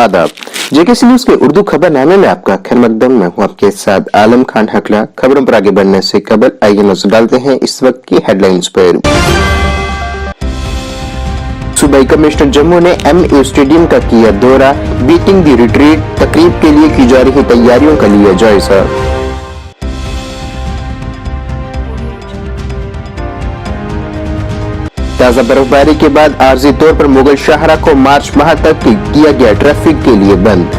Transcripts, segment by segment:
आदाब। JKC news के उर्दू खबरनामे में आपका खैर मकदम। मैं हूं आपके साथ आलम खान हकला। खबरों पर आगे बढ़ने से कबल आइए नजर डालते हैं इस वक्त की हेडलाइंस पर। सूबाई कमिश्नर जम्मू ने MA स्टेडियम का किया दौरा। बीटिंग दी रिट्रीट तकरीब के लिए की जा रही तैयारियों का लिया जायजा। ताजा बर्फबारी के बाद आर्जी तौर पर मुगल शाहरा को मार्च माह तक किया गया ट्रैफिक के लिए बंद।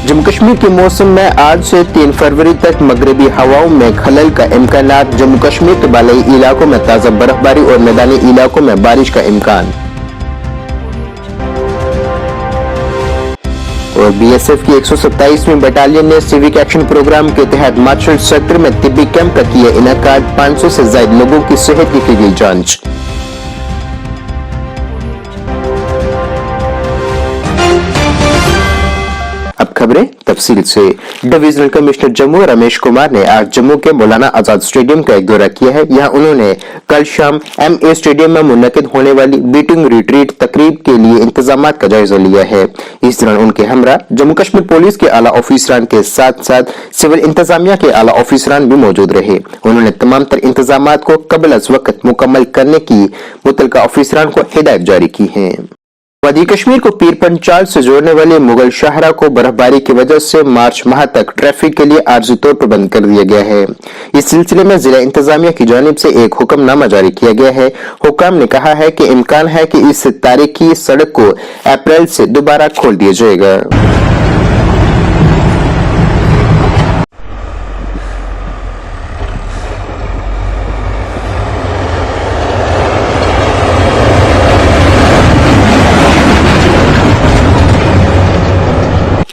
जम्मू कश्मीर के मौसम में आज से 3 फरवरी तक मगरबी हवाओं में खलल का इम्कान। जम्मू कश्मीर के बालाई इलाकों में ताजा बर्फबारी और मैदानी इलाकों में बारिश का इम्कान। और BSF की 127वीं बटालियन ने सिविक एक्शन प्रोग्राम के तहत मार्शल सेक्टर में तिब्बी कैंप का किया इनेकाद। 500 से ज्यादा लोगों की सेहत की गई जांच। अब खबरें तफसील से। डिविजनल कमिश्नर जम्मू रमेश कुमार ने आज जम्मू के मौलाना आजाद स्टेडियम का एक दौरा किया है। यहां उन्होंने कल शाम MA स्टेडियम में मुनक्किद होने वाली बीटिंग रिट्रीट तकरीब के लिए इंतजामात का जायजा लिया है। इस दौरान उनके हमरा जम्मू कश्मीर पुलिस के आला ऑफिसरान के साथ साथ सिविल इंतजामिया के आला ऑफिसरान भी मौजूद रहे। उन्होंने तमाम तर इंतजामात को कबल अज वक्त मुकम्मल करने की मुतल्लिका ऑफिसरान को हिदायत जारी की है। वादी कश्मीर को पीर पंचाल से जोड़ने वाले मुगल शाहरा को बर्फबारी की वजह से मार्च माह तक ट्रैफिक के लिए आर्जी तौर पर बंद कर दिया गया है। इस सिलसिले में जिला इंतजामिया की जानिब से एक हुक्मनामा जारी किया गया है। हुक्म ने कहा है कि इम्कान है कि इस तारीखी सड़क को अप्रैल से दोबारा खोल दिया जाएगा।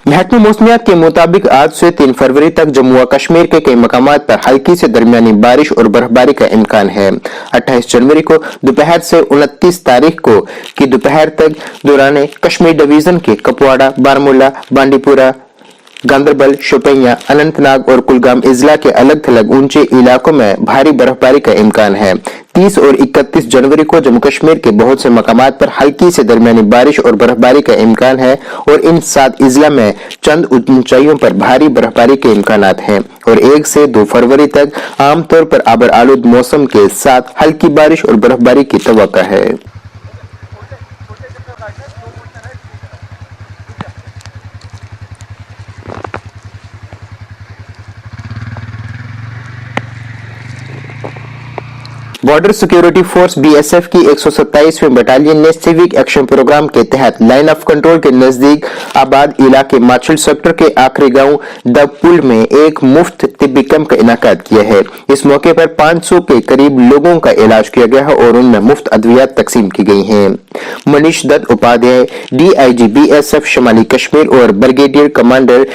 महकमा मौसमियात के मुताबिक आज से 3 फरवरी तक जम्मू व कश्मीर के कई मकामात पर हल्की से दरमियानी बारिश और बर्फबारी का इम्कान है। 28 जनवरी को दोपहर से 29 तारीख को की दोपहर तक दौरान कश्मीर डिवीजन के कपवाड़ा, बारामूला, बांडीपुरा, गांदरबल, शोपियां, अनंतनाग और कुलगाम इजला के अलग थलग ऊंचे इलाकों में भारी बर्फबारी का इम्कान है। 30 और 31 जनवरी को जम्मू कश्मीर के बहुत से मकामात पर हल्की से दरमियानी बारिश और बर्फबारी का इम्कान है और इन 7 इजला में चंद ऊंचाइयों पर भारी बर्फबारी के इम्कानात हैं। और 1 से 2 फरवरी तक आमतौर पर आबर आलूद मौसम के साथ हल्की बारिश और बर्फबारी की तवक्को है। बॉर्डर सिक्योरिटी फोर्स BSF की 127वीं बटालियन ने सिविक एक्शन प्रोग्राम के तहत लाइन ऑफ कंट्रोल के नजदीक आबाद इलाके मार्शल सेक्टर के आखिरी गांव दपुल में एक मुफ्त तिब्बी कैंप का इनेकाद किया है। इस मौके पर 500 के करीब लोगों का इलाज किया गया है और उनमें मुफ्त अद्वियात तकसीम की गई हैं। मनीष दत्त उपाध्याय DIG BSF शमाली कश्मीर और brigadier commander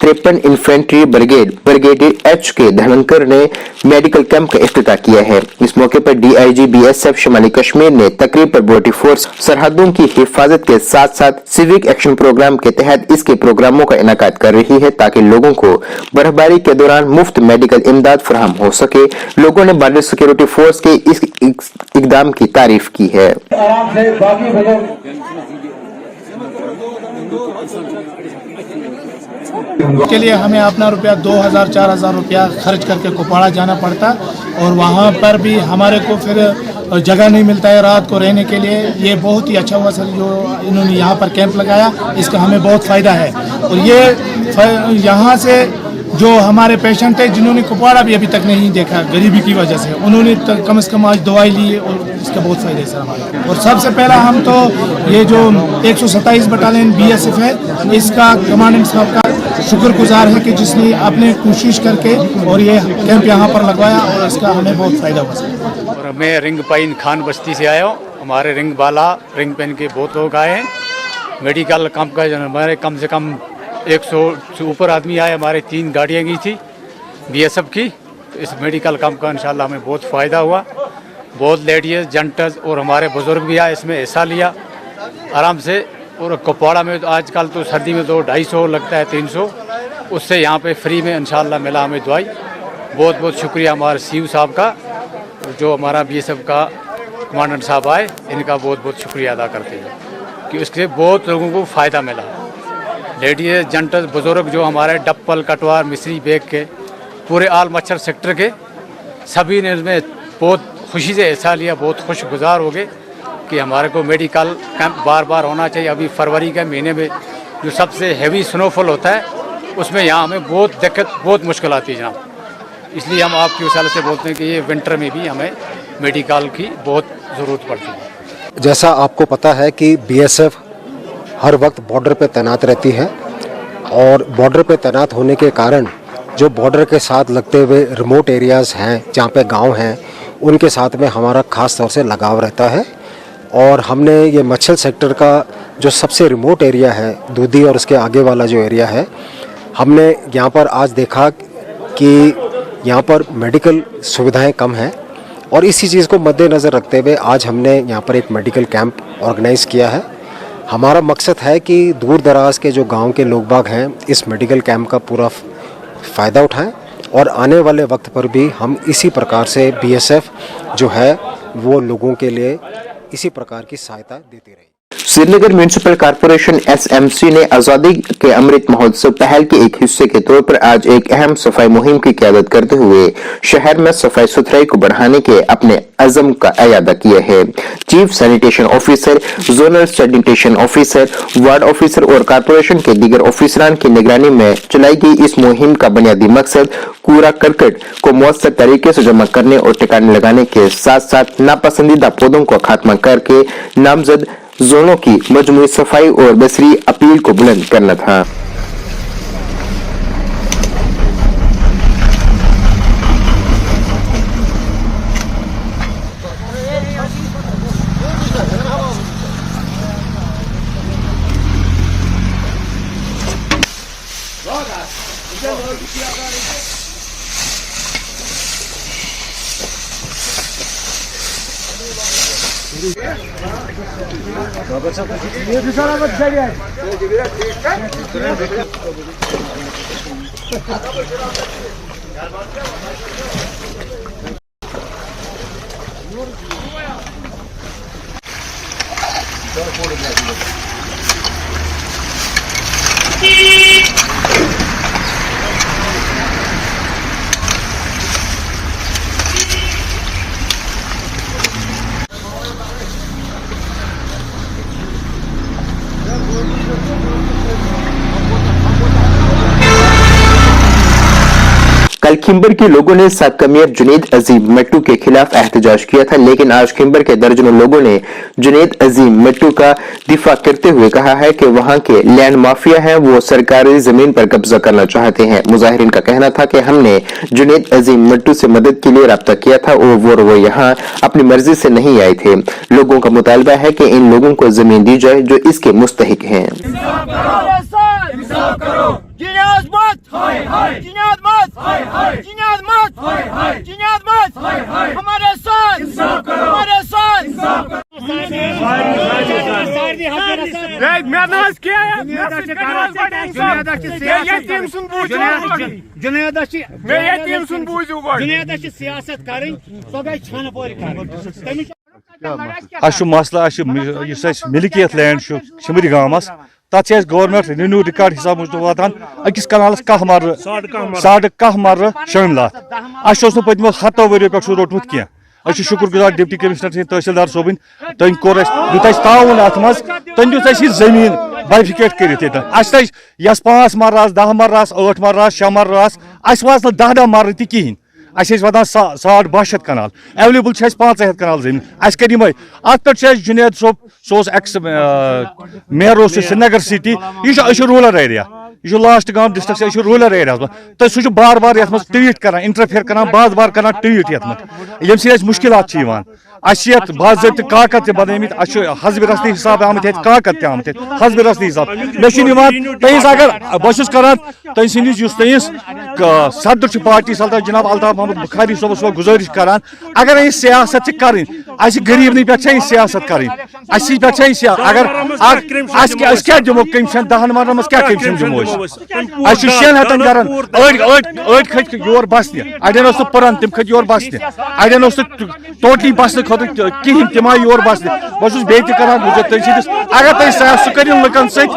53 infantry brigadier HK धनंकर ने मेडिकल कैंप का इफ्तिताह किया है। इस मौके पर DIG BSF शमाली कश्मीर ने तकरीब पर बॉर्डर फोर्स सरहदों की हिफाजत के साथ साथ सिविक एक्शन प्रोग्राम के तहत इसके प्रोग्रामों का इनेकाद कर रही है ताकि लोगों को बर्फबारी के दौरान मुफ्त मेडिकल इमदाद फराहम हो सके। लोगों ने बॉर्डर सिक्योरिटी फोर्स के इस इकदाम की तारीफ की है। के लिए हमें अपना रुपया 2000-4000 रुपया खर्च करके कुपवाड़ा जाना पड़ता और वहाँ पर भी हमारे को फिर जगह नहीं मिलता है रात को रहने के लिए। ये बहुत ही अच्छा हुआ सर जो इन्होंने यहाँ पर कैंप लगाया, इसका हमें बहुत फ़ायदा है। और ये यहाँ से जो हमारे पेशेंट है जिन्होंने कुपवाड़ा भी अभी तक नहीं देखा गरीबी की वजह से, उन्होंने कम से कम आज दवाई ली और इसका बहुत फ़ायदा है सर हमारे। और सबसे पहला हम तो ये जो 127 बटालियन BSF है इसका कमांडेंट साहब का शुक्रगुजार है कि जिसने अपने कोशिश करके और ये कैंप यहाँ पर लगवाया और इसका हमें बहुत फ़ायदा हुआ सर। और मैं रिंग पाइन खान बस्ती से आया हूँ। हमारे रिंग वाला रिंग पेन के बहुत लोग आए हैं। मेडिकल कैंप का हमारे कम से कम 100 से ऊपर आदमी आए। हमारे 3 गाड़ियाँ गई थी BSF की। इस मेडिकल कैंप का इंशाल्लाह हमें बहुत फ़ायदा हुआ। बहुत लेडीज जेंट्स और हमारे बुजुर्ग भी आए, इसमें हिस्सा लिया आराम से। और कुपवाड़ा में तो आजकल तो सर्दी में तो 250 लगता है 300, उससे यहाँ पे फ्री में इंशाल्लाह मिला हमें दवाई। बहुत बहुत शुक्रिया हमारे सीयू साहब का, जो हमारा BSF का कमांडेंट साहब आए, इनका बहुत बहुत शुक्रिया अदा करते हैं कि उससे बहुत लोगों को फ़ायदा मिला। लेडीज जेंटस बुजुर्ग जो हमारे डप्पल कटवार मिस्री बेग के पूरे आल मच्छर सेक्टर के सभी ने इसमें बहुत खुशी से हिस्सा लिया, बहुत खुशगुजार हो गए कि हमारे को मेडिकल कैंप बार बार होना चाहिए। अभी फरवरी के महीने में जो सबसे हैवी स्नोफॉल होता है उसमें यहाँ हमें बहुत दिक्कत, बहुत मुश्किल आती है जनाब। इसलिए हम आपकी वसालत से बोलते हैं कि ये विंटर में भी हमें मेडिकल की बहुत ज़रूरत पड़ती है। जैसा आपको पता है कि BSF हर वक्त बॉर्डर पे तैनात रहती है और बॉर्डर पे तैनात होने के कारण जो बॉर्डर के साथ लगते हुए रिमोट एरियाज़ हैं, जहाँ पे गांव हैं, उनके साथ में हमारा ख़ास तौर से लगाव रहता है। और हमने ये मच्छल सेक्टर का जो सबसे रिमोट एरिया है, दूधी और उसके आगे वाला जो एरिया है, हमने यहाँ पर आज देखा कि यहाँ पर मेडिकल सुविधाएं कम हैं और इसी चीज़ को मद्देनज़र रखते हुए आज हमने यहाँ पर एक मेडिकल कैंप ऑर्गेनाइज़ किया है। हमारा मकसद है कि दूर दराज के जो गांव के लोग बाग हैं इस मेडिकल कैंप का पूरा फ़ायदा उठाएं और आने वाले वक्त पर भी हम इसी प्रकार से BSF जो है वो लोगों के लिए इसी प्रकार की सहायता देती रही। श्रीनगर म्यूनिसिपल कॉर्पोरेशन SMC ने आजादी के अमृत महोत्सव पहल के एक हिस्से के तौर पर आज एक अहम सफाई मुहिम की क़यादत करते हुए शहर में सफाई सुथराई को बढ़ाने के अपने अज़म का इयादा किया है। Chief sanitation officer, zonal sanitation officer, ward officer और कॉर्पोरेशन के दीगर ऑफिसरान की निगरानी में चलाई गई इस मुहिम का बुनियादी मकसद कूड़ा करकट को मौसर तरीके से जमा करने और ठिकाने लगाने के साथ साथ नापसंदीदा पौधों का खात्मा करके नामजद जोनों की मजमूई सफाई और बसरी अपील को बुलंद करना था। कल खिंबर के लोगों ने साबका मेयर जुनैद अजीम मट्टू के खिलाफ एहतजाज किया था, लेकिन आज खिंबर के दर्जनों लोगों ने जुनैद अजीम मट्टू का दिफा करते हुए कहा है कि वहां के लैंड माफिया हैं, वो सरकारी जमीन पर कब्जा करना चाहते हैं। मुजाहिरीन का कहना था कि हमने जुनैद अजीम मट्टू से मदद के लिए राब्ता किया था और वो यहाँ अपनी मर्जी से नहीं आए थे। लोगों का मुतालबा है कि इन लोगों को जमीन दी जाए जो इसके मुस्तहिक हैं। जिनाद मत, जिनाद मत, जिनाद मत, जिनाद मत, हमारे साथ, हमारे साथ। सियासत करें मसला मिल्कियत लैंड शिमरी गामस तथ गवर्नमेंट रेन्यू रिकॉर्ड हिसाब मुझ वातान अकिस कनालस कह मर्र साढ़ कह मर्र शन लात पत्मो 7 वरियो पे रोटमुत कह शुक्र गुजार डिप्टी कमिश्नर तहसीलदार सोबन तन कोर ताउन अत मज तन दित जमीन बाइफिकेट कर 5 मर्र 10 मर्र 8 मर्र 6 मर्र अस वाज 10 मर्र तहन वातान 12.5 कनाल एवेलेबल 500 कनाल जमीन अस कर अत पे जुनैद सोब सो एक्स मेयर श्रीनगर सिटी यह रूरल एरिया यह लास्ट गांव डिस्ट्रिक्ट रूरल एरिया तो सह बार बार ये ट्वीट कर इंटरफेयर कर बार बार कर ट्वीट ये सत मुश्किल बाज़ाब्त काकद बनमित हज़ब रस्ती हिसाब आमत काकद तमत हज़ब रस्ती हिसाब मे तहस अगर बहुत कर तहस सदर पार्टी सल्तर जनाब अल्ताफ मोहम्मद बुखारी सोबस गुजारिश करान अगर सियासत कर गरीबनी पे सियासत कर असी पे अगर क्या दिमो कमिशन 10 मरन मज क्या कमिशन दिमो अस 6 हतन गरन अड़ खत योर बसने अड़न पुरान तम खत योर बसने अड़न टोटली बसने खुद कहें तम आय योर बसने बहुत बेहतर करान तुम अगर तुम सह सह कर लुकन सदर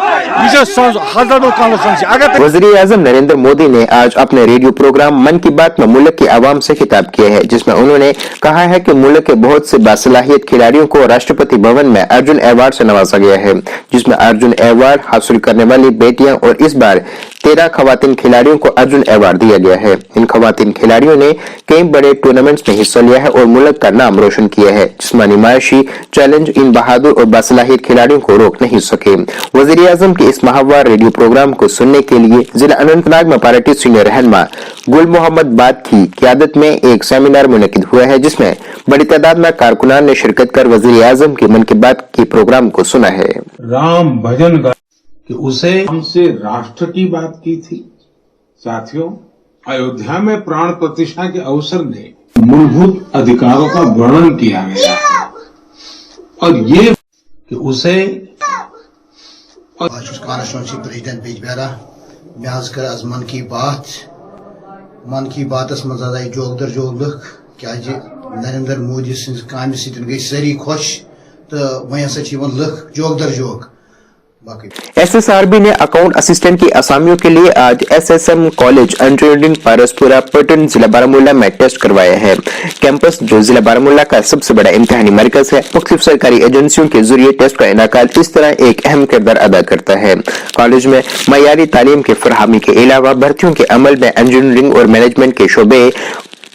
वज़ीर-ए-आज़म नरेंद्र मोदी ने आज अपने रेडियो प्रोग्राम मन की बात में मुल्क की आवाम से खिताब किया है, जिसमें उन्होंने कहा है कि मुल्क के बहुत से बासलाहियत खिलाड़ियों को राष्ट्रपति भवन में अर्जुन अवार्ड से नवाजा गया है, जिसमें अर्जुन अवार्ड हासिल करने वाली बेटियां और इस बार 13 खवातीन खिलाड़ियों को अर्जुन अवार्ड दिया गया है। इन खवातीन खिलाड़ियों ने कई बड़े टूर्नामेंट्स में हिस्सा लिया है और मुल्क का नाम रोशन किया है। जिस्मानी माशी चैलेंज इन बहादुर और बासलाहियत खिलाड़ियों को रोक नहीं सके। वज़ीर-ए-आज़म के इस माहवार रेडियो प्रोग्राम को सुनने के लिए जिला अनंतनाग में पार्टी सीनियर रहनुमा गुल मोहम्मद बाद की क़यादत में एक सेमिनार मुनक़िद हुआ है, जिसमें बड़ी तादाद में कारकुनान ने शिरकत कर वज़ीर-ए-आज़म की मन की बात के प्रोग्राम को सुना है। राम भजन कि उसे हमसे राष्ट्र की बात की थी। साथियों, अयोध्या में प्राण प्रतिष्ठा के अवसर में मूलभूत अधिकारों का वर्णन किया गया है और ये कि उसे कॉन्स्टिट्यूंसी प्रेसिडेंट बिजबेरा मे कर आज मन की बात मज आई जोक दर जोक लुख क्या नरेंद्र मोदी सज काम सत गई सारी खुश तो वह हसा लुख जोक दर जोक। SSRB ने अकाउंट असिस्टेंट की असामियों के लिए आज SSM कॉलेज इंजीनियरिंग पारसपुरा पटन जिला बारामूला में टेस्ट करवाया है। कैंपस जो जिला बारामूला का सबसे बड़ा इम्तिहानी मरकज है, मुख्तलिफ सरकारी एजेंसियों के जरिए टेस्ट का इनेकाद इस तरह एक अहम किरदार अदा करता है। कॉलेज में मयारी तालीम के फरहमी के अलावा भर्तियों के अमल में इंजीनियरिंग और मैनेजमेंट के शोबे,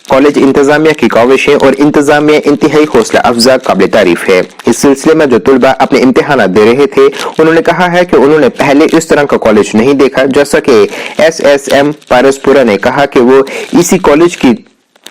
कॉलेज इंतजामिया की काविशें और इंतजामिया इंतहाई हौसला अफजा काबिल तारीफ है। इस सिलसिले में जो तुलबा अपने इम्तिहान दे रहे थे, उन्होंने कहा है कि उन्होंने पहले इस तरह का कॉलेज नहीं देखा। जैसा कि SSM पारसपुरा ने कहा कि वो इसी कॉलेज की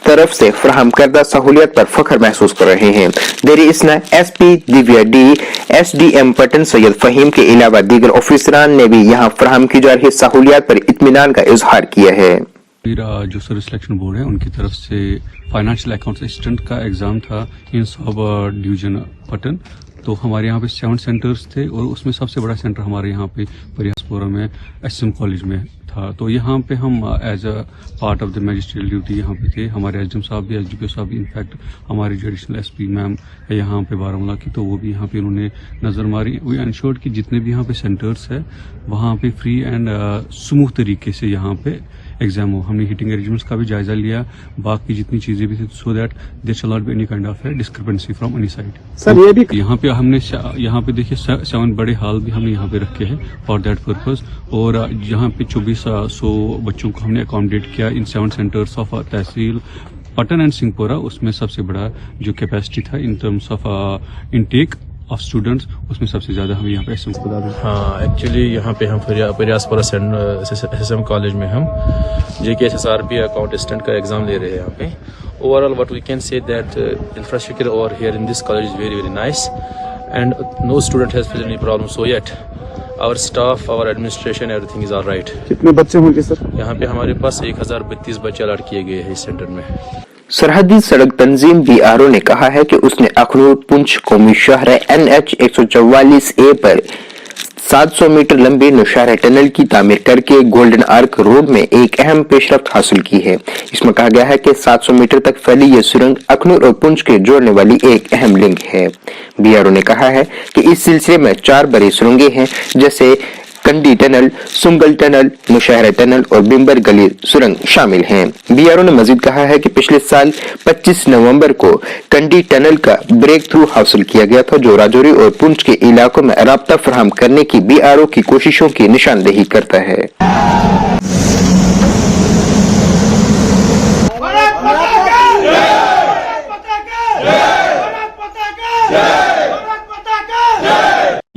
तरफ से फराहम करदा सहूलियत पर फख्र महसूस कर रहे हैं। देरी इसना SP Divya D, SDM Patan Syed Faheem के अलावा दीगर ऑफिसरान ने भी यहाँ फराहम की जा रही सहूलियत पर इत्मीनान का इजहार किया है। जो सर्विस सिलेक्शन बोर्ड है उनकी तरफ से फाइनेंशियल अकाउंट असिस्टेंट का एग्ज़ाम था इन सब डिवीजन पटन। तो हमारे यहाँ पे 7 सेंटर्स थे और उसमें सबसे बड़ा सेंटर हमारे यहाँ पे परियासपुरा में SSM कॉलेज में था। तो यहाँ पे हम as a part of the magisterial duty यहाँ पे थे। हमारे SDM साहब भी, SDPO साहब भी, इनफैक्ट हमारी जो एडिशनल SP मैम है यहाँ पे बारामूला की, तो वो भी यहाँ पे उन्होंने नज़र मारी। वी एंश्योर्ड कि जितने भी यहाँ पे सेंटर्स है वहाँ पे फ्री एंड स्मूथ तरीके से यहाँ पे एग्जाम हो। हमने हीटिंग अरेंजमेंट्स का भी जायजा लिया, बाकी जितनी चीजें भी थी, so that there shall not be any kind of discrepancy from any side. Sir ये भी यहाँ पे हमने यहाँ पे देखिए 7 बड़े हॉल भी हमने यहाँ पे रखे हैं फॉर दैट पर्पस, और यहाँ पे 2400 बच्चों को हमने अकोमोडेट किया इन 7 centres of tehsil Patan and Singhpura. उसमें सबसे बड़ा जो कैपेसिटी था in terms of intake of students, उसमें सबसे ज्यादा हमें यहाँ पे हाँ, एक्चुअली यहाँ पे हम परियासपुरा SSM कॉलेज में हम JK SSRB अकाउंट असिस्टेंट का एग्जाम ले रहे हैं यहाँ पे। Overall what we can say that infrastructure over here in this college is very nice and no student has faced any problem so yet. Our staff, our administration, everything is alright. कितने बच्चे होंगे sir? यहाँ पे हमारे पास 1032 बच्चे allot किए गए हैं इस सेंटर में। सरहदी सड़क तंजीम BRO ने कहा है कि उसने अखनूर पुंछ कौमी शहर NH 144A पर 700 मीटर लंबे नौशहरा टनल की तामीर करके गोल्डन आर्क रोड में एक अहम पेशरफ्त हासिल की है। इसमें कहा गया है कि 700 मीटर तक फैली यह सुरंग अखनूर और पुंछ के जोड़ने वाली एक अहम लिंक है। BRO ने कहा है कि इस सिलसिले में 4 बड़ी सुरंगें हैं, जैसे Kandi tunnel, Sungal tunnel, Naushera tunnel और बिम्बर गली सुरंग शामिल हैं। BRO ने मजीद कहा है कि पिछले साल 25 नवंबर को कंडी टनल का ब्रेक थ्रू हासिल किया गया था, जो राजौरी और पुंछ के इलाकों में राब्ता फराहम करने की BRO की कोशिशों की निशानदेही करता है।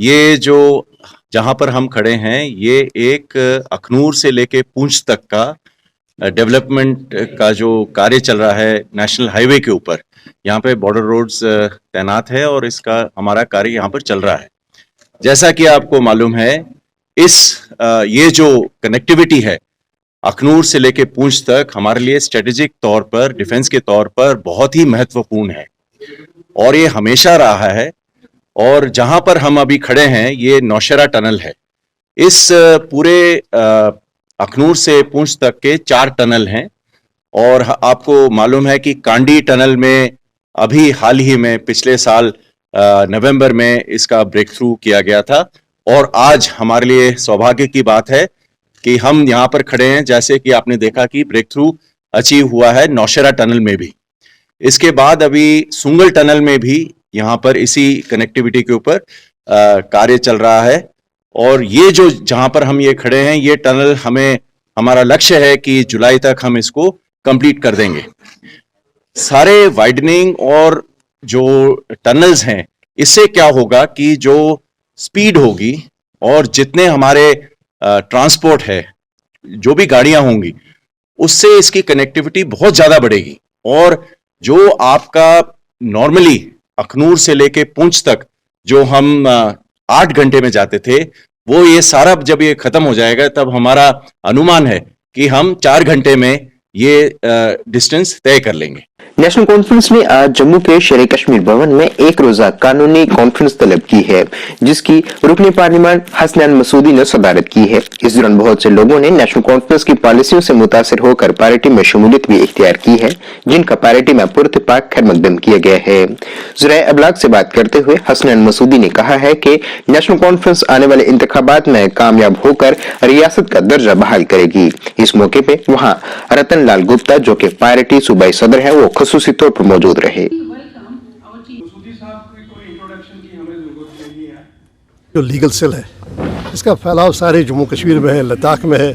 ये जो जहां पर हम खड़े हैं, ये एक अखनूर से लेके पुंछ तक का डेवलपमेंट का जो कार्य चल रहा है नेशनल हाईवे के ऊपर। यहाँ पे बॉर्डर रोड्स तैनात है और इसका हमारा कार्य यहाँ पर चल रहा है। जैसा कि आपको मालूम है, ये जो कनेक्टिविटी है अखनूर से लेके पुंछ तक हमारे लिए स्ट्रेटेजिक तौर पर, डिफेंस के तौर पर बहुत ही महत्वपूर्ण है और ये हमेशा रहा है। और जहां पर हम अभी खड़े हैं ये नौशेरा टनल है। इस पूरे अखनूर से पूंछ तक के 4 टनल हैं और आपको मालूम है कि कांडी टनल में अभी हाल ही में पिछले साल नवंबर में इसका ब्रेक थ्रू किया गया था और आज हमारे लिए सौभाग्य की बात है कि हम यहाँ पर खड़े हैं, जैसे कि आपने देखा कि ब्रेक थ्रू अचीव हुआ है नौशेरा टनल में भी। इसके बाद अभी सुंगल टनल में भी यहाँ पर इसी कनेक्टिविटी के ऊपर कार्य चल रहा है और ये जो जहाँ पर हम ये खड़े हैं ये टनल हमारा लक्ष्य है कि जुलाई तक हम इसको कंप्लीट कर देंगे। सारे वाइडनिंग और जो टनल्स हैं इससे क्या होगा कि जो स्पीड होगी और जितने हमारे ट्रांसपोर्ट है, जो भी गाड़ियां होंगी, उससे इसकी कनेक्टिविटी बहुत ज्यादा बढ़ेगी और जो आपका नॉर्मली अखनूर से लेके पूंछ तक जो हम 8 घंटे में जाते थे, वो ये सारा जब ये खत्म हो जाएगा तब हमारा अनुमान है कि हम 4 घंटे में ये डिस्टेंस तय कर लेंगे। नेशनल कॉन्फ्रेंस ने आज जम्मू के शेर कश्मीर भवन में एक रोजा कानूनी कॉन्फ्रेंस तलब की है, जिसकी रुकने पार्लियामेंट हसनैन मसूदी ने सदारत की है। इस दौरान बहुत से लोगों ने नेशनल कॉन्फ्रेंस की पॉलिसियों से मुतासिर होकर पार्टी में शमूलियत भी इख्तियार की है, जिनका पार्टी में पुरतपाक खैरमकदम किया गया है। ज़राए अबलाग से बात करते हुए हसनैन मसूदी ने कहा है कि नेशनल कॉन्फ्रेंस आने वाले इंतखाबात में कामयाब होकर रियासत का दर्जा बहाल करेगी। इस मौके पे वहाँ रतन लाल गुप्ता, जो कि पार्टी सूबाई सदर है, वो खसूसी तौर पर मौजूद रहे। जो लीगल सेल है इसका फैलाव सारे जम्मू कश्मीर में है, लद्दाख में है।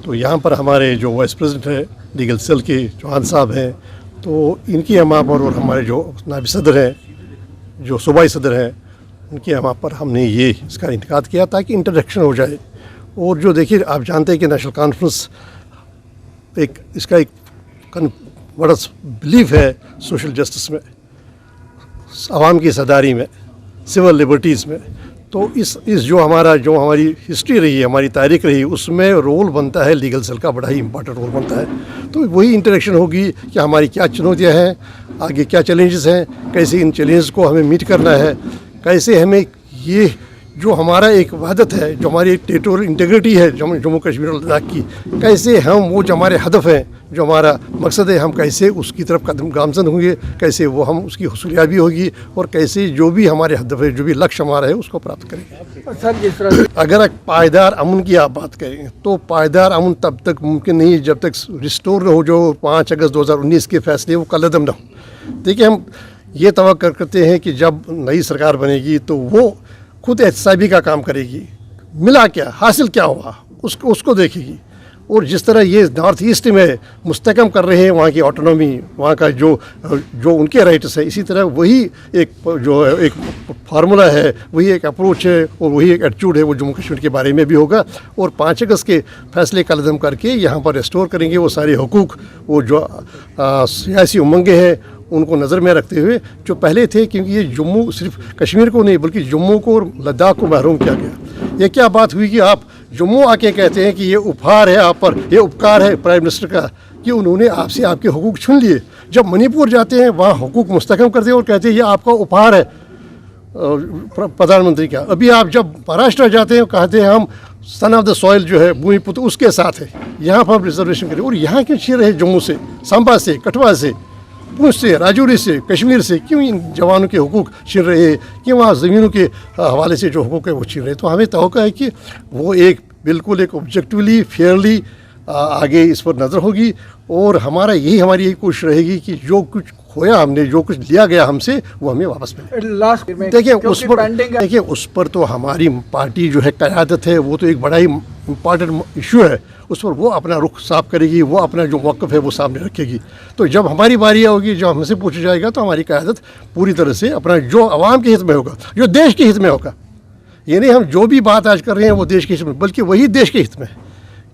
तो यहाँ पर हमारे जो वाइस प्रेसिडेंट है लीगल सेल के चौहान साहब हैं, तो इनकी हमा पर और हमारे जो नायब सदर हैं, जो सूबाई सदर हैं, उनकी हमा पर हमने ये इसका इंतकाद किया ताकि इंटरेक्शन हो जाए। और जो देखिए आप जानते हैं कि नेशनल कॉन्फ्रेंस इसका एक बड़ा बिलीफ है सोशल जस्टिस में, आवाम की सदारी में, सिविल लिबर्टीज़ में। तो इस जो हमारी हिस्ट्री रही है, हमारी तारीख रही, उसमें रोल बनता है लीगल सेल का, बड़ा ही इंपॉर्टेंट रोल बनता है। तो वही इंटरेक्शन होगी कि हमारी क्या चुनौतियां हैं, आगे क्या चैलेंजेस हैं, कैसे इन चैलेंजेस को हमें मीट करना है, कैसे हमें ये जो हमारा एक वहदत है, जो हमारी एक टेरिटोरियल इंटीग्रिटी है जम्मू कश्मीर और लद्दाख की, कैसे हम वो जो हमारे हदफ हैं, जो हमारा मकसद है, हम कैसे उसकी तरफ कदम गामजन होंगे, कैसे वो हम उसकी हुसूलियाबी होगी और कैसे जो भी हमारे हदफ है, जो भी लक्ष्य हमारा है, उसको प्राप्त करेंगे। अगर पायदार अमन की आप बात करें तो पायदार अमन तब तक मुमकिन नहीं जब तक रिस्टोर न हो जो 5 अगस्त 2019 के फैसले वो कलअदम न हो। देखिए, हम ये तवक्को करते हैं कि जब नई सरकार बनेगी तो वो खुद एहतसाबी का काम करेगी, मिला क्या, हासिल क्या हुआ, उसको देखेगी। और जिस तरह ये नॉर्थ ईस्ट में मुस्तकम कर रहे हैं वहाँ की ऑटोनॉमी, वहाँ का जो उनके राइट्स है, इसी तरह वही एक फार्मूला है, वही एक अप्रोच है और वही एक एटीट्यूड है वो जम्मू कश्मीर के बारे में भी होगा। और 5 अगस्त के फैसले कदम करके यहाँ पर रिस्टोर करेंगे वो सारे हुकूक, वो जो सियासी उमंगे हैं उनको नज़र में रखते हुए जो पहले थे, क्योंकि ये जम्मू सिर्फ कश्मीर को नहीं बल्कि जम्मू को और लद्दाख को महरूम किया गया। ये क्या बात हुई कि आप जम्मू आके कहते हैं कि ये उपहार है आप पर, ये उपकार है प्राइम मिनिस्टर का कि उन्होंने आपसे आपके हुकूक छीन लिए। जब मणिपुर जाते हैं वहाँ हुकूक मुस्तकम करते हैं और कहते हैं ये आपका उपहार है प्रधानमंत्री का। अभी आप जब महाराष्ट्र जाते हैं कहते हैं हम सन ऑफ द सॉइल जो है भूमिपुत्र उसके साथ है, यहाँ पर हम रिजर्वेशन करें। और यहाँ क्यों छीन रहे जम्मू से, सांबा से, कठुआ से, पूंछ से, राजौरी से, कश्मीर से क्यों इन जवानों के हुकूक छीन रहे हैं, क्यों वहाँ ज़मीनों के हवाले से जो हुकूक है वो छीन रहे हैं। तो हमें तवक्को है कि वो बिल्कुल एक ऑब्जेक्टिवली फेयरली आगे इस पर नज़र होगी और हमारी यही कोशिश रहेगी कि जो कुछ खोया हमने, जो कुछ लिया गया हमसे, वो हमें वापस मिले। देखिए उस पर तो हमारी पार्टी जो है क़यादत है, वो तो एक बड़ा ही इम्पॉर्टेंट इशू है, उस पर वो अपना रुख साफ करेगी, वो अपना जो मौक़िफ़ है वो सामने रखेगी। तो जब हमारी बारी होगी, जब हमसे पूछा जाएगा तो हमारी क़यादत पूरी तरह से अपना जो आवाम के हित में होगा, जो देश के हित में होगा, ये नहीं हम जो भी बात आज कर रहे हैं वो देश के हित में, बल्कि वही देश के हित में।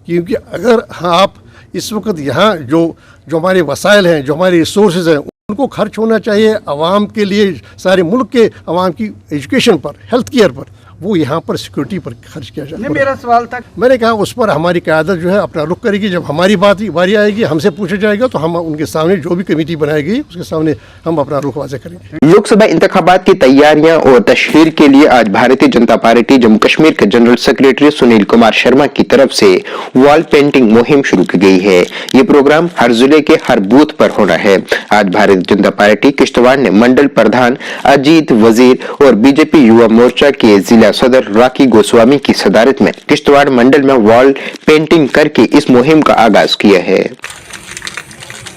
क्योंकि अगर आप इस वक्त यहाँ जो हमारे वसाइल हैं, जो हमारे रिसोर्सेज हैं, उनको खर्च होना चाहिए आवाम के लिए, सारे मुल्क के आवाम की एजुकेशन पर, हेल्थ केयर पर, वो यहाँ पर सिक्योरिटी पर खर्च किया जाए। मेरा सवाल था, मैंने कहा उस पर हमारी क़यादत जो है अपना रुख करेगी। जब हमारी बारी आएगी, हमसे पूछा जाएगा, तो हम उनके सामने जो भी कमेटी बनाएगी उसके सामने हम अपना रुख वाज़ेह करेंगे। लोकसभा इंतखाबात की तैयारियां और तशहीर के लिए आज भारतीय जनता पार्टी जम्मू कश्मीर के जनरल सेक्रेटरी सुनील कुमार शर्मा की तरफ से वॉल पेंटिंग मुहिम शुरू की गई है। ये प्रोग्राम हर जिले के हर बूथ पर होना है। आज भारतीय जनता पार्टी किश्तवाड़ ने मंडल प्रधान अजीत वजीर और बीजेपी युवा मोर्चा के जिला सदर राकी गोस्वामी की सदारत में किश्तवाड़ मंडल में वॉल पेंटिंग करके इस मुहिम का आगाज किया है।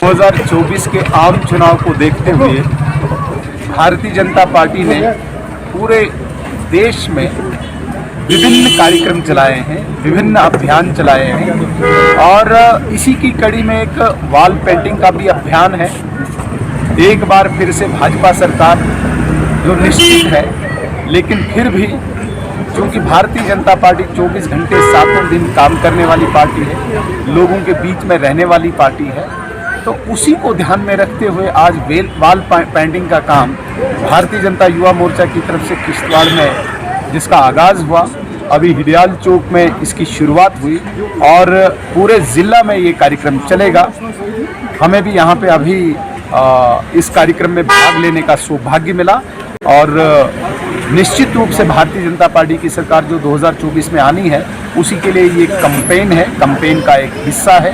2024 के आम चुनाव को देखते हुए भारतीय जनता पार्टी ने पूरे देश में विभिन्न कार्यक्रम चलाए हैं, विभिन्न अभियान चलाए हैं और इसी की कड़ी में एक वॉल पेंटिंग का भी अभियान है। एक बार फिर से भाजपा सरकार जो निश्चित है, लेकिन फिर भी क्योंकि भारतीय जनता पार्टी 24 घंटे 7 दिन काम करने वाली पार्टी है, लोगों के बीच में रहने वाली पार्टी है, तो उसी को ध्यान में रखते हुए आज वॉल पेंटिंग का काम भारतीय जनता युवा मोर्चा की तरफ से किश्तवाड़ में जिसका आगाज़ हुआ, अभी हिडियाल चौक में इसकी शुरुआत हुई और पूरे ज़िला में ये कार्यक्रम चलेगा। हमें भी यहाँ पे अभी इस कार्यक्रम में भाग लेने का सौभाग्य मिला और निश्चित रूप से भारतीय जनता पार्टी की सरकार जो 2024 में आनी है उसी के लिए ये कैंपेन है, कैंपेन का एक हिस्सा है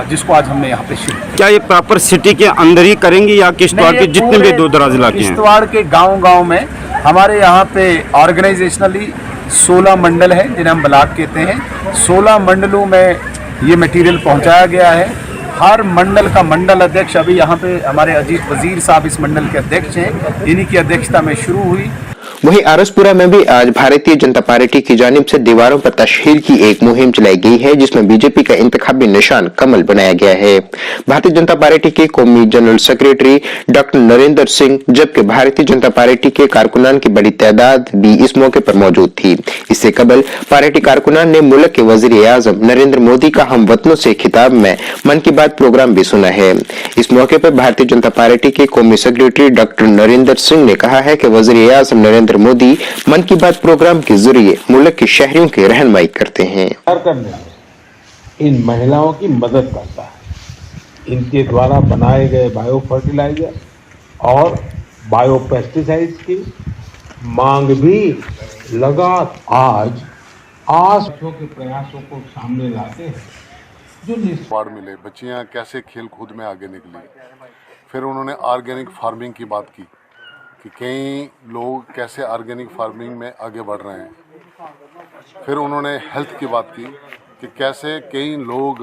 जिसको आज हमने यहाँ पे शुरू। क्या ये प्रॉपर सिटी के अंदर ही करेंगे या किश्तवाड़ के जितने भी दूर दराज इलाके हैं? किश्तवाड़ के गांव-गांव में हमारे यहाँ पे ऑर्गेनाइजेशनली 16 मंडल है जिन्हें हम ब्लॉक कहते हैं। 16 मंडलों में ये मटेरियल पहुँचाया गया है। हर मंडल का मंडल अध्यक्ष, अभी यहाँ पे हमारे अजीत वजीर साहब इस मंडल के अध्यक्ष हैं, इन्हीं की अध्यक्षता में शुरू हुई। वहीं आरसपुरा में भी आज भारतीय जनता पार्टी की जानिब से दीवारों पर तशहीर की एक मुहिम चलाई गई है जिसमें बीजेपी का इंतखाबी निशान कमल बनाया गया है। भारतीय जनता पार्टी के कौमी general secretary doctor Narendra Singh जबकि भारतीय जनता पार्टी के कारकुनान की बड़ी तादाद भी इस मौके पर मौजूद थी। इससे कबल पार्टी कारकुनान ने मुल्क के वजीर आजम नरेंद्र मोदी का हमवतनों से खिताब में मन की बात प्रोग्राम भी सुना है। इस मौके पर भारतीय जनता पार्टी के कौमी सेक्रेटरी डॉक्टर नरेंद्र सिंह ने कहा है कि वजीर आजम नरेंद्र मोदी मन की बात प्रोग्राम के जरिए मुल्क के शहरियों की रहनुमाई करते हैं। इन महिलाओं की मदद करता है। इनके द्वारा बनाए गए बायो फर्टिलाइजर और बायो पेस्टिसाइड्स की मांग भी लगातार आज के प्रयासों को सामने लाते हैं जो निस्वार्थ मिले। बच्चियां कैसे खेल कूद में आगे निकली। फिर उन्होंने ऑर्गेनिक फार्मिंग की बात की कि कई लोग कैसे ऑर्गेनिक फार्मिंग में आगे बढ़ रहे हैं। फिर उन्होंने हेल्थ की बात की कि कैसे कई लोग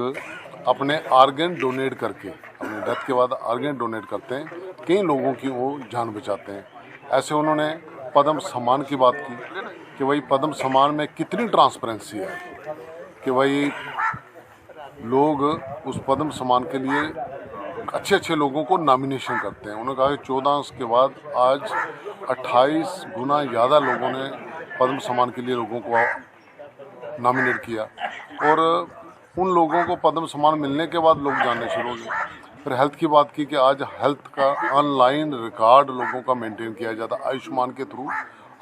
अपने ऑर्गन डोनेट करके अपने डेथ के बाद ऑर्गन डोनेट करते हैं, कई लोगों की वो जान बचाते हैं। ऐसे उन्होंने पद्म सम्मान की बात की कि भाई पद्म सम्मान में कितनी ट्रांसपेरेंसी है कि भाई लोग उस पद्म सम्मान के लिए अच्छे अच्छे लोगों को नॉमिनेशन करते हैं। उन्होंने कहा कि 14 के बाद आज 28 गुना ज़्यादा लोगों ने पद्म सम्मान के लिए लोगों को नॉमिनेट किया और उन लोगों को पद्म सम्मान मिलने के बाद लोग जानने शुरू हो गए। फिर हेल्थ की बात की कि आज हेल्थ का ऑनलाइन रिकॉर्ड लोगों का मेंटेन किया जाता है आयुष्मान के थ्रू।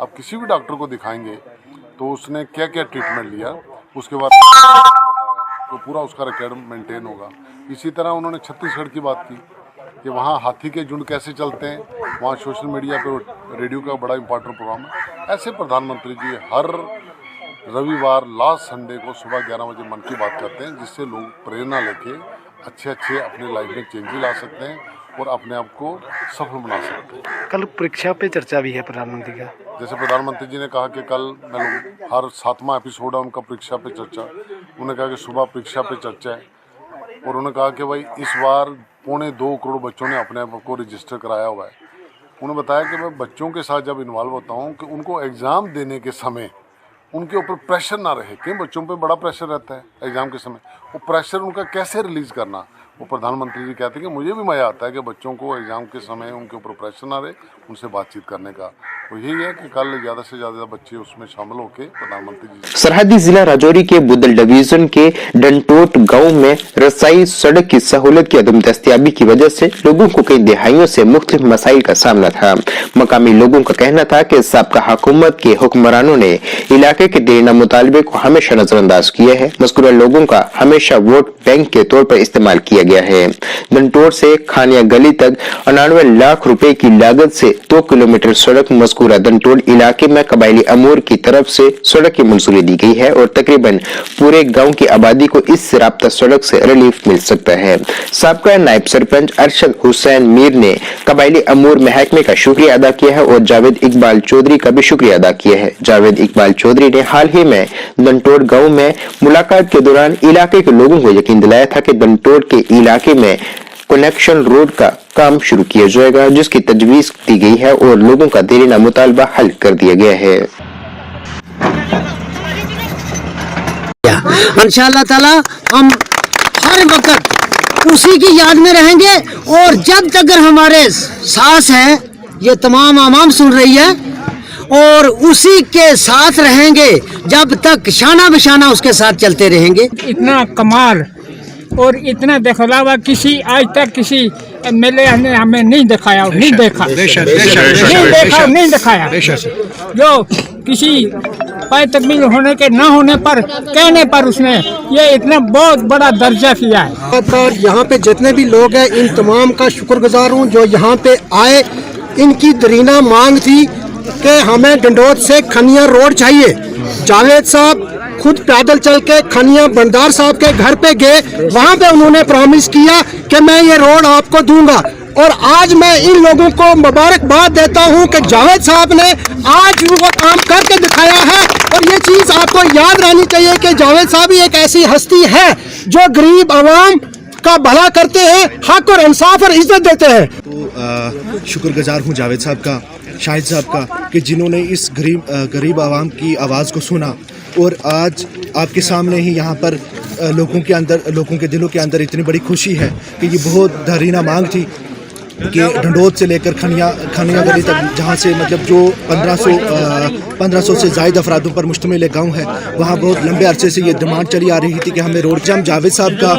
आप किसी भी डॉक्टर को दिखाएंगे तो उसने क्या क्या ट्रीटमेंट लिया उसके बाद तो पूरा उसका रिकॉर्ड मेंटेन होगा। इसी तरह उन्होंने छत्तीसगढ़ की बात की कि वहाँ हाथी के झुंड कैसे चलते हैं, वहाँ सोशल मीडिया पर रेडियो का बड़ा इंपॉर्टेंट प्रोग्राम है। ऐसे प्रधानमंत्री जी हर रविवार लास्ट संडे को सुबह 11 बजे मन की बात करते हैं जिससे लोग प्रेरणा लेके अच्छे अपने लाइफ में चेंजेस ला सकते हैं और अपने आप को सफल बना सकते हैं। कल परीक्षा पे चर्चा भी है प्रधानमंत्री का। जैसे प्रधानमंत्री जी ने कहा कि कल मैं लोग हर 7वां एपिसोड है उनका परीक्षा पे चर्चा। उन्होंने कहा कि सुबह परीक्षा पे चर्चा है और उन्होंने कहा कि भाई इस बार 2.25 करोड़ बच्चों ने अपने आप को रजिस्टर कराया हुआ है। उन्होंने बताया कि मैं बच्चों के साथ जब इन्वॉल्व होता हूँ कि उनको एग्ज़ाम देने के समय उनके ऊपर प्रेशर ना रहे। कई बच्चों पे बड़ा प्रेशर रहता है एग्ज़ाम के समय, वो प्रेशर उनका कैसे रिलीज़ करना, वो प्रधानमंत्री जी कहते हैं कि मुझे भी मज़ा आता है कि बच्चों को एग्ज़ाम के समय उनके ऊपर प्रेशर ना रहे, उनसे बातचीत करने का। तो यही है कि कल ज़्यादा से ज़्यादा बच्चे उसमें शामिल होकर प्रधानमंत्री जी। सरहदी जिला राजौरी के बुदल डिवीजन के डंटोट गांव में रसाई सड़क की सहूलत की अदम दस्तियाबी की वजह से लोगों को कई दिहाइयों से मुख्तलिफ मसाइल का सामना था। मकामी लोगों का कहना था कि साबका हुकूमत के हुक्मरानों ने इलाके के देरीना मुतालबे को हमेशा नजरअंदाज किया है। मज़कूरा लोगों का हमेशा वोट बैंक के तौर पर इस्तेमाल किया गया है। डंटोट से खानिया गली तक 99 लाख रुपए की लागत से 2 किलोमीटर सड़क मज़कूरा डंटोट इलाके में कबायली अमूर की तरफ से सड़क की मंजूरी दी गई है और तकरीबन पूरे गांव की आबादी को इस राब्ता सड़क से रिलीफ मिल सकता है। साबका नायब सरपंच अरशद हुसैन मीर ने कबायली अमूर महकमे का शुक्रिया अदा किया है और जावेद इकबाल चौधरी का भी शुक्रिया अदा किया है। जावेद इकबाल चौधरी ने हाल ही में डंटोट गांव में मुलाकात के दौरान इलाके के लोगों को यकीन दिलाया था कि डंटोट के इलाके में कनेक्शन रोड का काम शुरू किया जाएगा, जिसकी तजवीज दी गई है और लोगों का देरीना मुतालबा हल कर दिया गया है। इंशाअल्लाह ताला हम हर वक्त उसी की याद में रहेंगे और जब तक हमारे सांस है, ये तमाम आवाम सुन रही है, और उसी के साथ रहेंगे जब तक शाना बिशाना उसके साथ चलते रहेंगे। इतना कमाल और इतना दिखलावा किसी आज तक किसी एमएलए ने हमें नहीं दिखाया और नहीं देखा, नहीं दिखाया। जो किसी पाए तकमील होने के ना होने पर कहने पर उसने ये इतना बहुत बड़ा दर्जा किया है। पर यहाँ पे जितने भी लोग हैं इन तमाम का शुक्रगुजार हूँ जो यहाँ पे आए। इनकी दरीना मांग थी कि हमें डंडोत से खनिया रोड चाहिए। जावेद साहब खुद पैदल चल के खनिया बंदार साहब के घर पे गए, वहाँ पे उन्होंने प्रॉमिस किया कि मैं ये रोड आपको दूंगा। और आज मैं इन लोगों को मुबारकबाद देता हूँ कि जावेद साहब ने आज वो काम करके दिखाया है। और ये चीज़ आपको याद रहनी चाहिए कि जावेद साहब ही एक ऐसी हस्ती है जो गरीब आवाम का भला करते हैं, हक और इंसाफ और इज्जत देते हैं। तो शुक्रगुजार हूँ जावेद साहब का, शाहिद साहब का, कि जिन्होंने इस गरीब आवाम की आवाज़ को सुना और आज आपके सामने ही यहाँ पर लोगों के दिलों के अंदर इतनी बड़ी खुशी है कि ये बहुत दरीना मांग थी कि डंडोत से लेकर खनिया गली तक, जहाँ से मतलब जो 1500 से ज़ायद अफरादों पर मुश्तमिल एक गाँव है, वहाँ बहुत लंबे अरसे से ये डिमांड चली आ रही थी कि हमें रोड। हम जावेद साहब का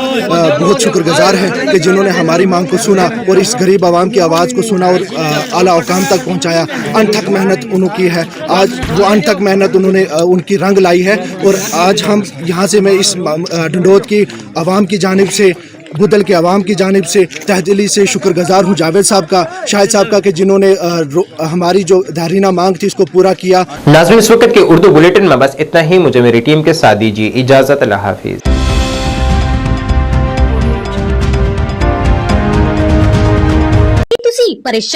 बहुत शुक्रगुजार हैं कि जिन्होंने हमारी मांग को सुना और इस गरीब आवाम की आवाज़ को सुना और आला औकाम तक पहुँचाया। अनथक मेहनत उन्होंने है, आज वो अनथक मेहनत उन्होंने उनकी रंग लाई है। और आज हम यहाँ से मैं इस डंडोत की आवाम की जानिब से, बुदल के आवाम की जानिब से तहदिली से शुक्रगुजार हूँ जावेद साहब का, शाहिद साहब का, कि जिन्होंने हमारी जो दारीना मांग थी उसको पूरा किया। नाज़रीन, इस वक्त के उर्दू बुलेटिन में बस इतना ही। मुझे मेरी टीम के साथ दीजिए इजाजत। अल्लाह हाफिज। परेशान